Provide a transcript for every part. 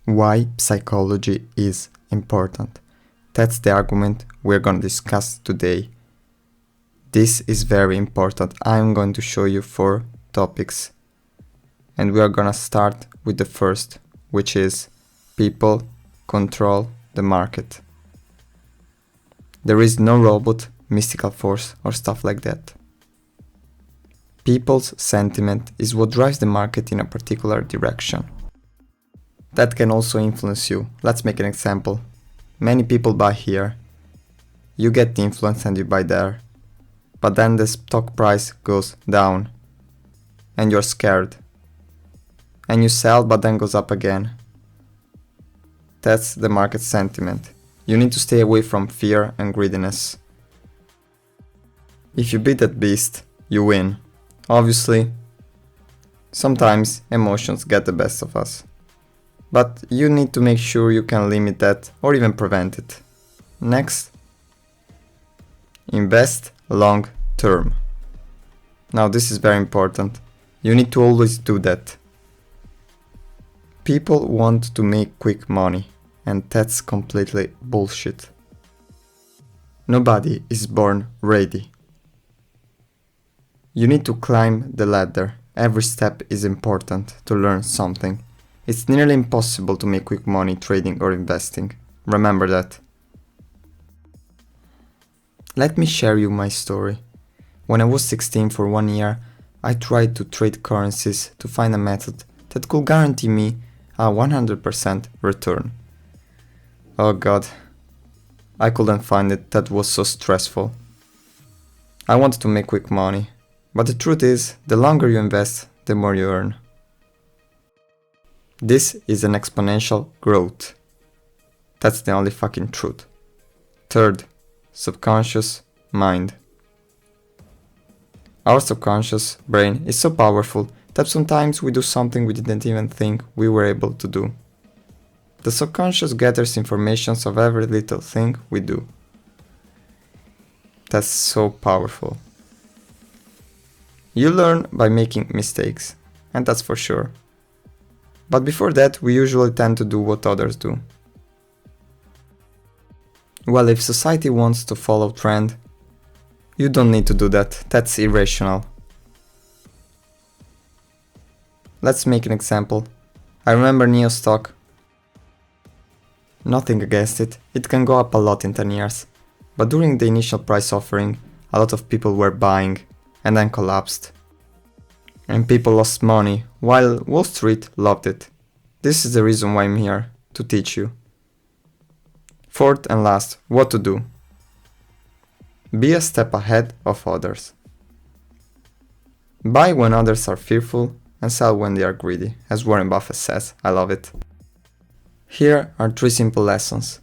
Why psychology is important. That's the argument we're going to discuss today. This is very important. I'm going to show you 4 topics. And we are going to start with the first, which is people control the market. There is no robot, mystical force, or stuff like that. People's sentiment is what drives the market in a particular direction. That can also influence you. Let's make an example. Many people buy here. You get the influence and you buy there. But then the stock price goes down. And you're scared. And you sell but then goes up again. That's the market sentiment. You need to stay away from fear and greediness. If you beat that beast, you win. Obviously, sometimes emotions get the best of us. But you need to make sure you can limit that or even prevent it. Next, invest long term. Now this is very important. You need to always do that. People want to make quick money, and that's completely bullshit. Nobody is born ready. You need to climb the ladder. Every step is important to learn something. It's nearly impossible to make quick money trading or investing. Remember that. Let me share you my story. When I was 16 for 1 year, I tried to trade currencies to find a method that could guarantee me a 100% return. Oh god, I couldn't find it. That was so stressful. I wanted to make quick money, but the truth is, the longer you invest, the more you earn. This is an exponential growth. That's the only fucking truth. Third, subconscious mind. Our subconscious brain is so powerful that sometimes we do something we didn't even think we were able to do. The subconscious gathers information of every little thing we do. That's so powerful. You learn by making mistakes, and that's for sure. But before that, we usually tend to do what others do. Well, if society wants to follow trend, you don't need to do that. That's irrational. Let's make an example. I remember NEO stock. Nothing against it. It can go up a lot in 10 years. But during the initial price offering, a lot of people were buying and then collapsed. And people lost money, while Wall Street loved it. This is the reason why I'm here, to teach you. Fourth and last, what to do. Be a step ahead of others. Buy when others are fearful and sell when they are greedy, as Warren Buffett says. I love it. Here are 3 simple lessons.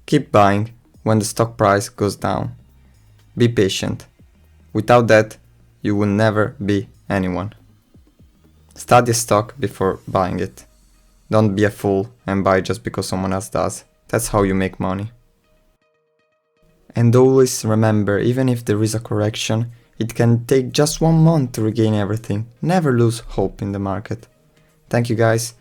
Keep buying when the stock price goes down. Be patient. Without that, you will never be anyone. Study a stock before buying it. Don't be a fool and buy just because someone else does. That's how you make money. And always remember, even if there is a correction, it can take just 1 month to regain everything. Never lose hope in the market. Thank you guys.